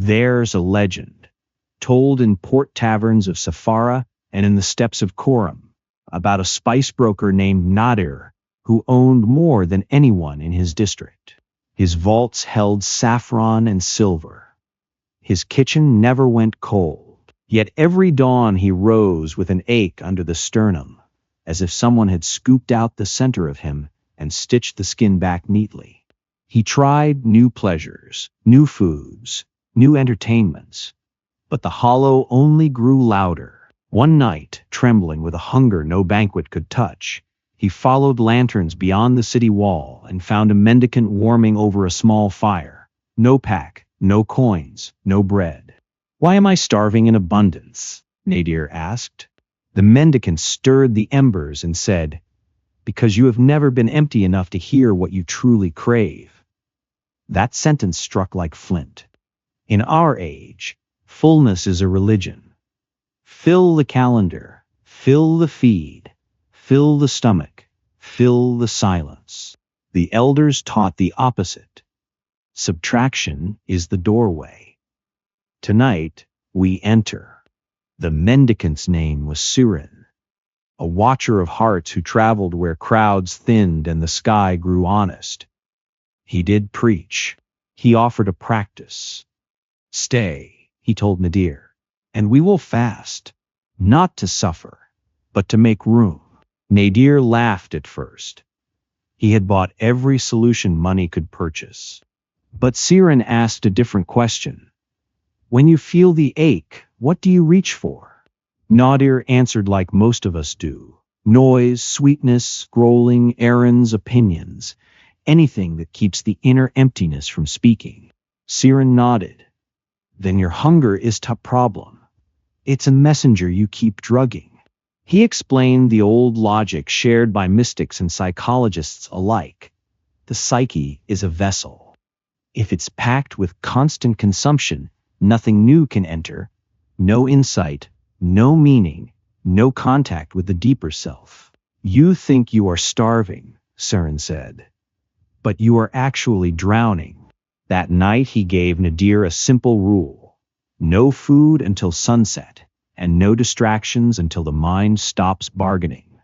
There's a legend, told in port taverns of Safara and in the steppes of Koram, about a spice broker named Nadir, who owned more than anyone in his district. His vaults held saffron and silver. His kitchen never went cold, yet every dawn he rose with an ache under the sternum, as if someone had scooped out the center of him and stitched the skin back neatly. He tried new pleasures, new foods, new entertainments, but the hollow only grew louder. One night, trembling with a hunger no banquet could touch, he followed lanterns beyond the city wall and found a mendicant warming over a small fire. No pack, no coins, no bread. "Why am I starving in abundance?" Nadir asked. The mendicant stirred the embers and said, "Because you have never been empty enough to hear what you truly crave." That sentence struck like flint. In our age, fullness is a religion. Fill the calendar, fill the feed, fill the stomach, fill the silence. The elders taught the opposite. Subtraction is the doorway. Tonight, we enter. The mendicant's name was Sirin, a watcher of hearts who traveled where crowds thinned and the sky grew honest. He did preach. He offered a practice. "Stay," he told Nadir, "and we will fast, not to suffer, but to make room." Nadir laughed at first. He had bought every solution money could purchase. But Sirin asked a different question. "When you feel the ache, what do you reach for?" Nadir answered like most of us do. Noise, sweetness, scrolling, errands, opinions. Anything that keeps the inner emptiness from speaking. Sirin nodded. "Then your hunger is the problem. It's a messenger you keep drugging." He explained the old logic shared by mystics and psychologists alike. The psyche is a vessel. If it's packed with constant consumption, nothing new can enter. No insight, no meaning, no contact with the deeper self. "You think you are starving," Sirin said, "but you are actually drowning." That night he gave Nadir a simple rule. No food until sunset, and no distractions until the mind stops bargaining.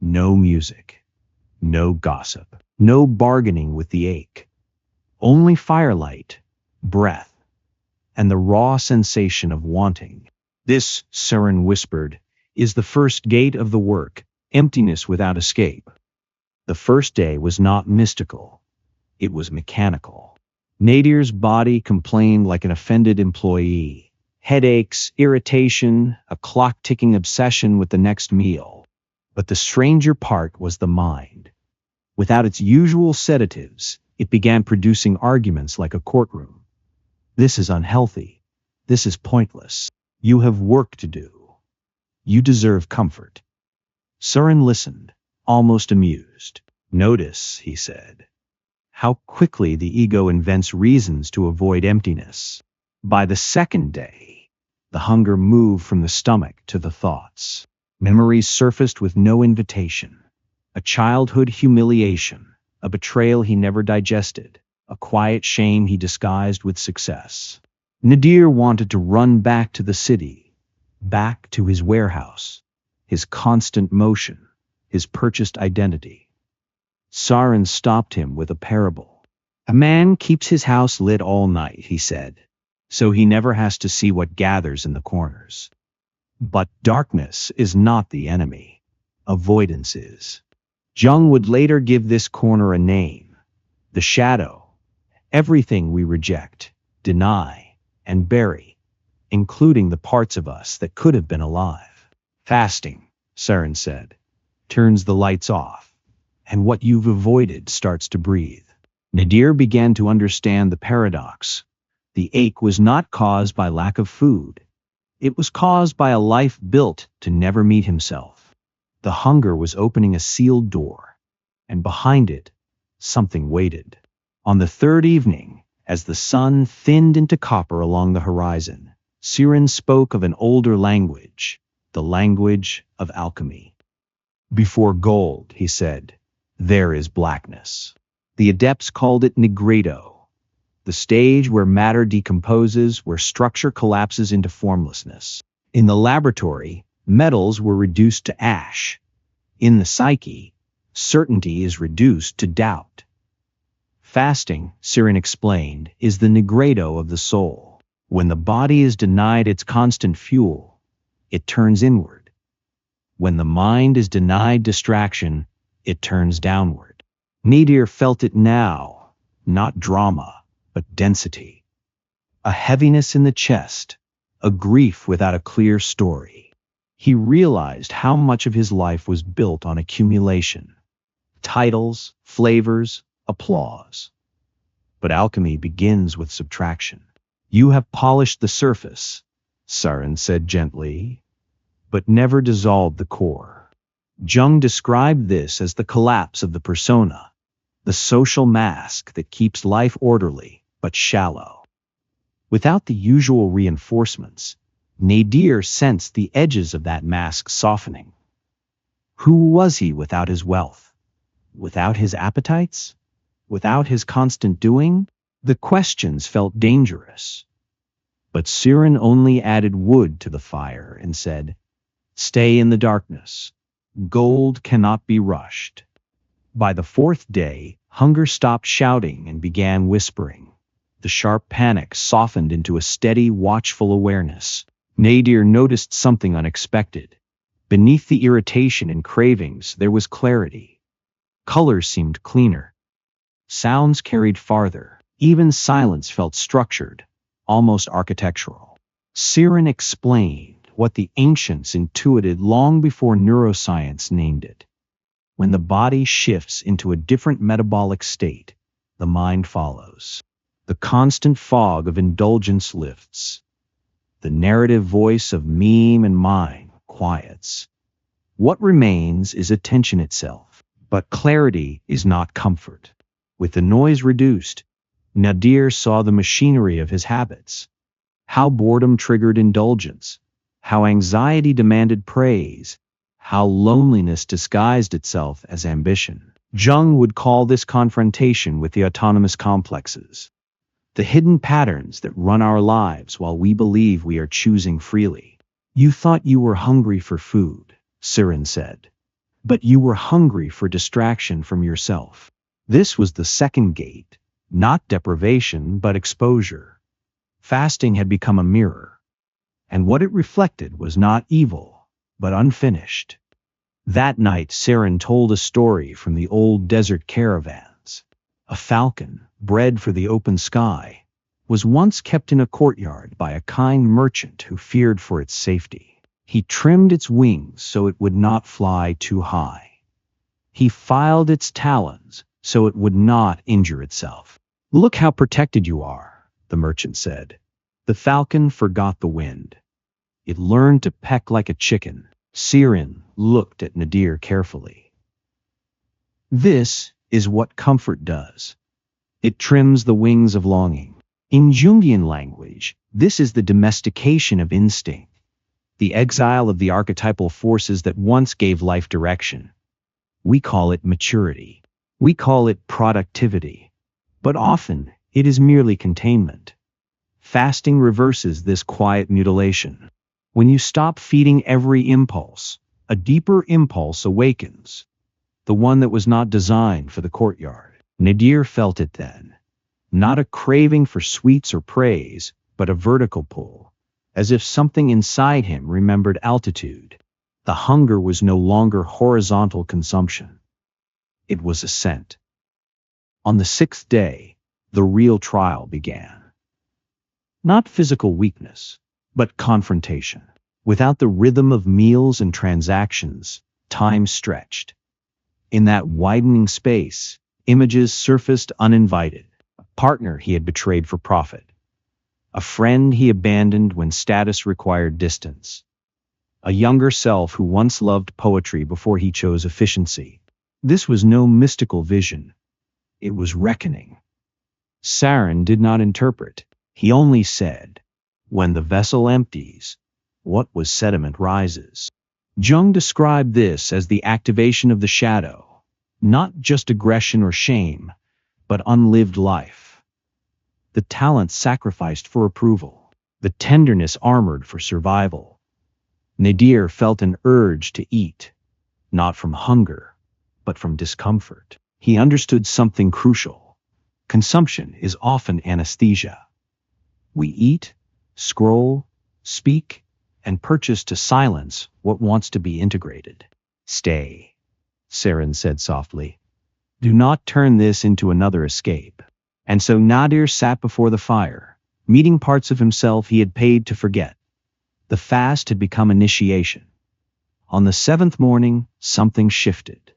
No music, no gossip, no bargaining with the ache. Only firelight, breath, and the raw sensation of wanting. "This," Sirin whispered, "is the first gate of the work, emptiness without escape." The first day was not mystical. It was mechanical. Nadir's body complained like an offended employee. Headaches, irritation, a clock-ticking obsession with the next meal. But the stranger part was the mind. Without its usual sedatives, it began producing arguments like a courtroom. "This is unhealthy. This is pointless. You have work to do. You deserve comfort." Sirin listened, almost amused. "Notice," he said, "how quickly the ego invents reasons to avoid emptiness." By the second day, the hunger moved from the stomach to the thoughts. Memories surfaced with no invitation. A childhood humiliation, a betrayal he never digested, a quiet shame he disguised with success. Nadir wanted to run back to the city, back to his warehouse, his constant motion, his purchased identity. Sirin stopped him with a parable. "A man keeps his house lit all night," he said, "so he never has to see what gathers in the corners. But darkness is not the enemy. Avoidance is." Jung would later give this corner a name. The shadow. Everything we reject, deny, and bury, including the parts of us that could have been alive. "Fasting," Sirin said, "turns the lights off, and what you've avoided starts to breathe." Nadir began to understand the paradox. The ache was not caused by lack of food. It was caused by a life built to never meet himself. The hunger was opening a sealed door, and behind it, something waited. On the third evening, as the sun thinned into copper along the horizon, Sirin spoke of an older language, the language of alchemy. "Before gold," he said, "there is blackness." The adepts called it NIGREDO. the stage where matter decomposes, where structure collapses into formlessness. In the laboratory, metals were reduced to ash. In the psyche, certainty is reduced to doubt. Fasting, Sirin explained, is the NIGREDO of the soul. When the body is denied its constant fuel, it turns inward. When the mind is denied distraction, it turns downward. Nadir felt it now, not drama, but density. A heaviness in the chest, a grief without a clear story. He realized how much of his life was built on accumulation. Titles, flavors, applause. But alchemy begins with subtraction. You have polished the surface, Sirin said gently, but never dissolved the core. Jung described this as the collapse of the persona, the social mask that keeps life orderly but shallow. Without the usual reinforcements, Nadir sensed the edges of that mask softening. Who was he without his wealth? Without his appetites? Without his constant doing? The questions felt dangerous. But Sirin only added wood to the fire and said, "Stay in the darkness. Gold cannot be rushed." By the fourth day, hunger stopped shouting and began whispering. The sharp panic softened into a steady, watchful awareness. Nadir noticed something unexpected. Beneath the irritation and cravings, there was clarity. Colors seemed cleaner. Sounds carried farther. Even silence felt structured, almost architectural. Sirin explained what the ancients intuited long before neuroscience named it. When the body shifts into a different metabolic state, the mind follows. The constant fog of indulgence lifts. The narrative voice of me and mine quiets. What remains is attention itself. But clarity is not comfort. With the noise reduced, Nadir saw the machinery of his habits. How boredom triggered indulgence. How anxiety demanded praise. How loneliness disguised itself as ambition. Jung would call this confrontation with the autonomous complexes. The hidden patterns that run our lives while we believe we are choosing freely. You thought you were hungry for food, Sirin said. But you were hungry for distraction from yourself. This was the second gate, not deprivation but exposure. Fasting had become a mirror, and what it reflected was not evil, but unfinished. That night, Sirin told a story from the old desert caravans. A falcon, bred for the open sky, was once kept in a courtyard by a kind merchant who feared for its safety. He trimmed its wings so it would not fly too high. He filed its talons so it would not injure itself. "Look how protected you are," the merchant said. The falcon forgot the wind. It learned to peck like a chicken. Sirin looked at Nadir carefully. This is what comfort does. It trims the wings of longing. In Jungian language, this is the domestication of instinct, the exile of the archetypal forces that once gave life direction. We call it maturity. We call it productivity. But often, it is merely containment. Fasting reverses this quiet mutilation. When you stop feeding every impulse, a deeper impulse awakens, the one that was not designed for the courtyard. Nadir felt it then. Not a craving for sweets or praise, but a vertical pull, as if something inside him remembered altitude. The hunger was no longer horizontal consumption. It was ascent. On the sixth day, the real trial began. Not physical weakness, but confrontation. Without the rhythm of meals and transactions, time stretched. In that widening space, images surfaced uninvited. A partner he had betrayed for profit. A friend he abandoned when status required distance. A younger self who once loved poetry before he chose efficiency. This was no mystical vision. It was reckoning. Sirin did not interpret. He only said, "When the vessel empties, what was sediment rises." Jung described this as the activation of the shadow, not just aggression or shame, but unlived life. the talent sacrificed for approval, the tenderness armored for survival. Nadir felt an urge to eat, not from hunger, but from discomfort. He understood something crucial. Consumption is often anesthesia. We eat, scroll, speak, and purchase to silence what wants to be integrated. Stay, Saren said softly. Do not turn this into another escape. And so Nadir sat before the fire, meeting parts of himself he had paid to forget. The fast had become initiation. On the seventh morning, something shifted.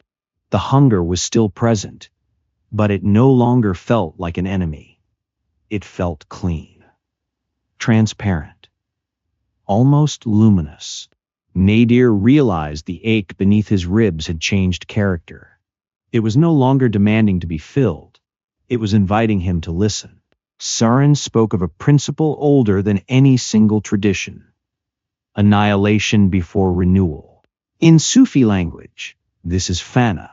The hunger was still present, but it no longer felt like an enemy. It felt clean, transparent, almost luminous. Nadir realized the ache beneath his ribs had changed character. It was no longer demanding to be filled. It was inviting him to listen. Saren spoke of a principle older than any single tradition: annihilation before renewal. In Sufi language, this is fana,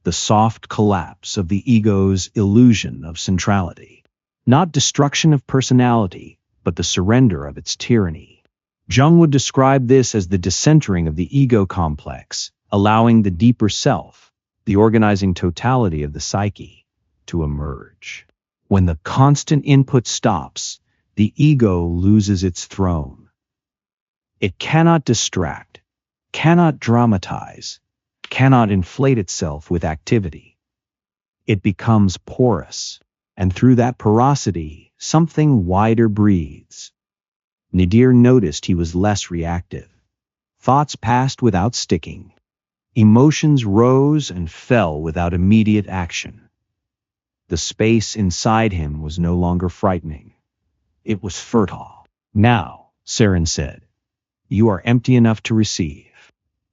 the soft collapse of the ego's illusion of centrality. Not destruction of personality, but the surrender of its tyranny. Jung would describe this as the decentering of the ego complex, allowing the deeper self, the organizing totality of the psyche, to emerge. When the constant input stops, the ego loses its throne. It cannot distract, cannot dramatize, cannot inflate itself with activity. It becomes porous, and through that porosity, something wider breathes. Nadir noticed he was less reactive. Thoughts passed without sticking. Emotions rose and fell without immediate action. The space inside him was no longer frightening. It was fertile. Now, Saren said, you are empty enough to receive.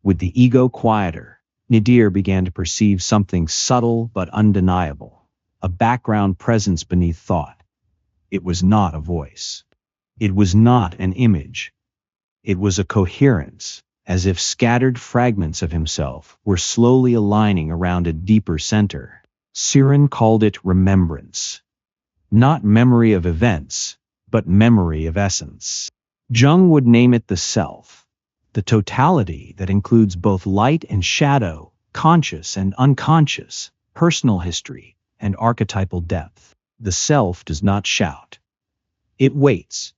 With the ego quieter, Nadir began to perceive something subtle but undeniable, a background presence beneath thought. It was not a voice. It was not an image. It was a coherence, as if scattered fragments of himself were slowly aligning around a deeper center. Saren called it remembrance. Not memory of events, but memory of essence. Jung would name it the self, the totality that includes both light and shadow, conscious and unconscious, personal history and archetypal depth. The self does not shout. It waits.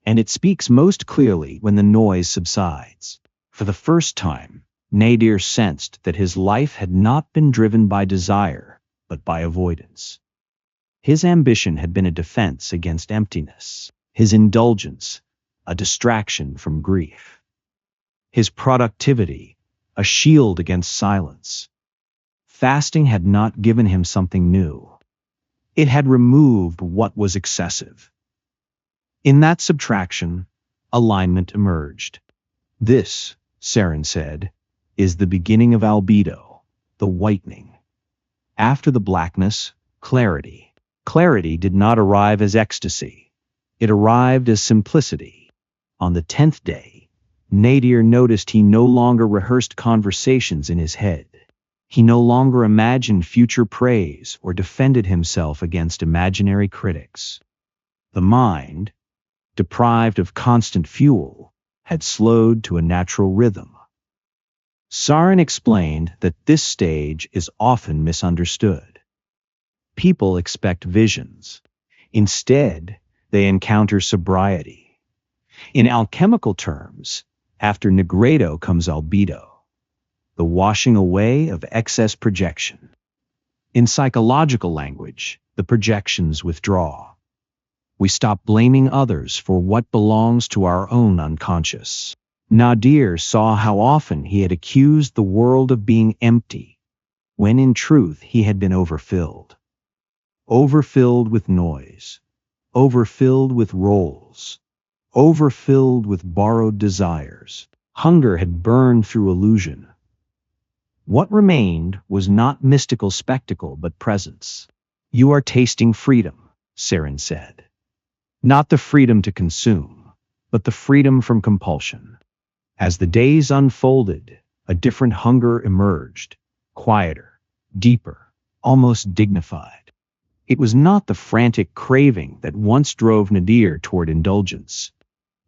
And it speaks most clearly when the noise subsides. For the first time, Nadir sensed that his life had not been driven by desire, but by avoidance. His ambition had been a defense against emptiness, his indulgence, a distraction from grief, his productivity, a shield against silence. Fasting had not given him something new. It had removed what was excessive. In that subtraction, alignment emerged. This, Saren said, is the beginning of albedo, the whitening. After the blackness, clarity. Clarity did not arrive as ecstasy. It arrived as simplicity. On the 10th day, Nadir noticed he no longer rehearsed conversations in his head. He no longer imagined future praise or defended himself against imaginary critics. The mind, deprived of constant fuel, had slowed to a natural rhythm. Saren explained that this stage is often misunderstood. People expect visions. Instead, they encounter sobriety. In alchemical terms, after NIGREDO comes ALBEDO, the washing away of excess projection. In psychological language, the projections withdraw. We stop blaming others for what belongs to our own unconscious. Nadir saw how often he had accused the world of being empty, when in truth he had been overfilled. Overfilled with noise, overfilled with roles, overfilled with borrowed desires. Hunger had burned through illusion. What remained was not mystical spectacle but presence. You are tasting freedom, Saren said. Not the freedom to consume, but the freedom from compulsion. As the days unfolded, a different hunger emerged, quieter, deeper, almost dignified. It was not the frantic craving that once drove Nadir toward indulgence.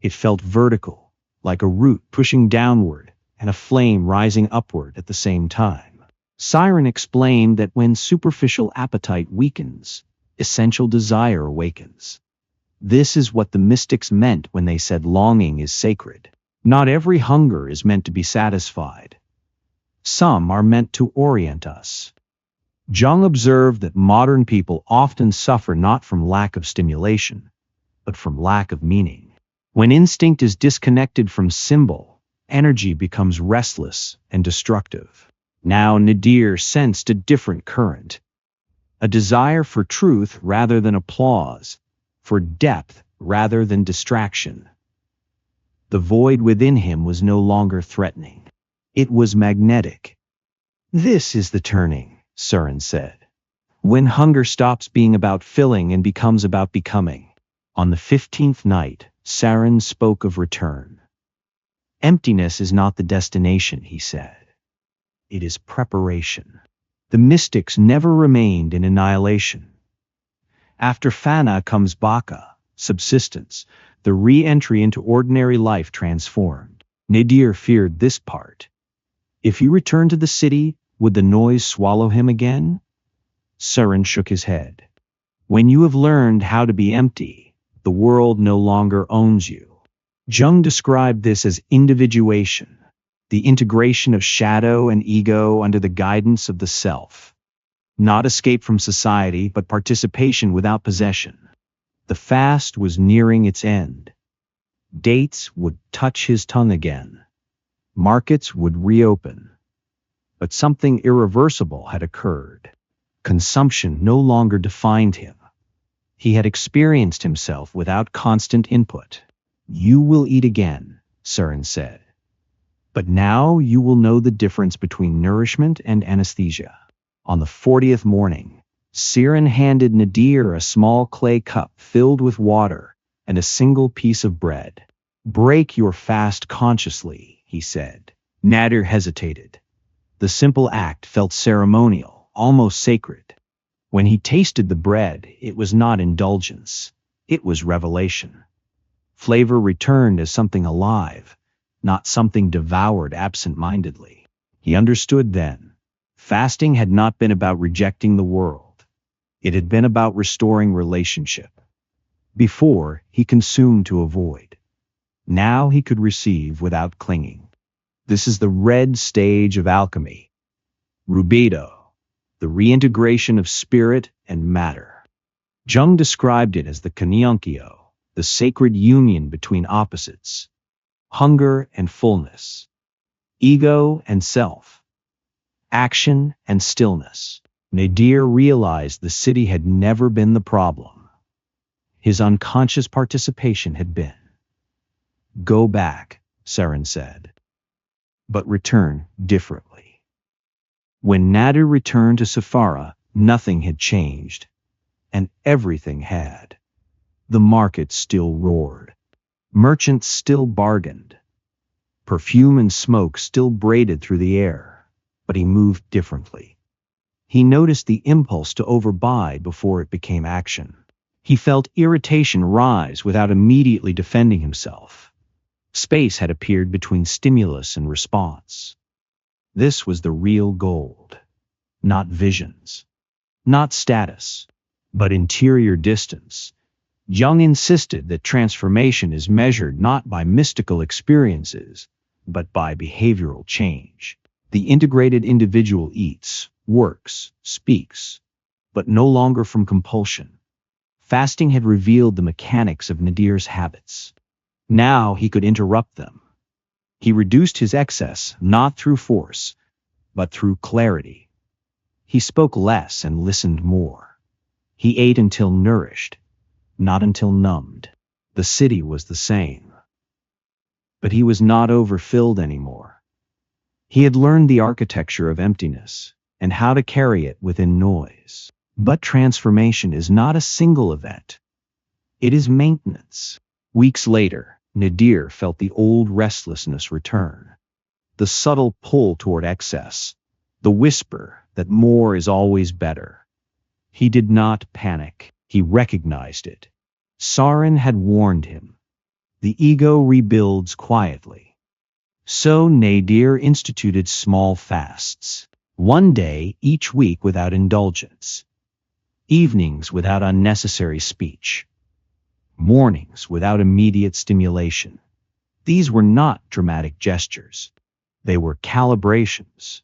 It felt vertical, like a root pushing downward and a flame rising upward at the same time. Siren explained that when superficial appetite weakens, essential desire awakens. This is what the mystics meant when they said longing is sacred. Not every hunger is meant to be satisfied. Some are meant to orient us. Jung observed that modern people often suffer not from lack of stimulation, but from lack of meaning. When instinct is disconnected from symbol, energy becomes restless and destructive. Now Nadir sensed a different current. A desire for truth rather than applause, for depth rather than distraction. The void within him was no longer threatening. It was magnetic. This is the turning, Surin said. When hunger stops being about filling and becomes about becoming. On the 15th night, Sarin spoke of return. Emptiness is not the destination, he said. It is preparation. The mystics never remained in annihilation. After Fana comes Baka, subsistence, the re-entry into ordinary life transformed. Nadir feared this part. If he returned to the city, would the noise swallow him again? Surin shook his head. When you have learned how to be empty, the world no longer owns you. Jung described this as individuation, the integration of shadow and ego under the guidance of the self. Not escape from society, but participation without possession. The fast was nearing its end. Dates would touch his tongue again. Markets would reopen. But something irreversible had occurred. Consumption no longer defined him. He had experienced himself without constant input. You will eat again, Surin said. But now you will know the difference between nourishment and anesthesia. On the 40th morning, Siren handed Nadir a small clay cup filled with water and a single piece of bread. Break your fast consciously, he said. Nadir hesitated. The simple act felt ceremonial, almost sacred. When he tasted the bread, it was not indulgence. It was revelation. Flavor returned as something alive, not something devoured absent-mindedly. He understood then. Fasting had not been about rejecting the world. It had been about restoring relationship. Before, he consumed to avoid. Now he could receive without clinging. This is the red stage of alchemy. RUBEDO, the reintegration of spirit and matter. Jung described it as the kanyankyo, the sacred union between opposites. Hunger and fullness. Ego and self. Action and stillness. Nadir realized the city had never been the problem. His unconscious participation had been. Go back, Surin said. But return differently. When Nadir returned to Safara, nothing had changed, and everything had. The market still roared. Merchants still bargained. Perfume and smoke still braided through the air. But he moved differently. He noticed the impulse to overbuy before it became action. He felt irritation rise without immediately defending himself. Space had appeared between stimulus and response. This was the real gold. Not visions. Not status. But interior distance. Jung insisted that transformation is measured not by mystical experiences, but by behavioral change. The integrated individual eats, works, speaks, but no longer from compulsion. Fasting had revealed the mechanics of Nadir's habits. Now he could interrupt them. He reduced his excess not through force, but through clarity. He spoke less and listened more. He ate until nourished, not until numbed. The city was the same. But he was not overfilled anymore. He had learned the architecture of emptiness and how to carry it within noise. But transformation is not a single event. It is maintenance. Weeks later, Nadir felt the old restlessness return. The subtle pull toward excess. The whisper that more is always better. He did not panic. He recognized it. Sarin had warned him. The ego rebuilds quietly. So Nadir instituted small fasts. 1 day each week without indulgence. Evenings without unnecessary speech. Mornings without immediate stimulation. These were not dramatic gestures. They were calibrations.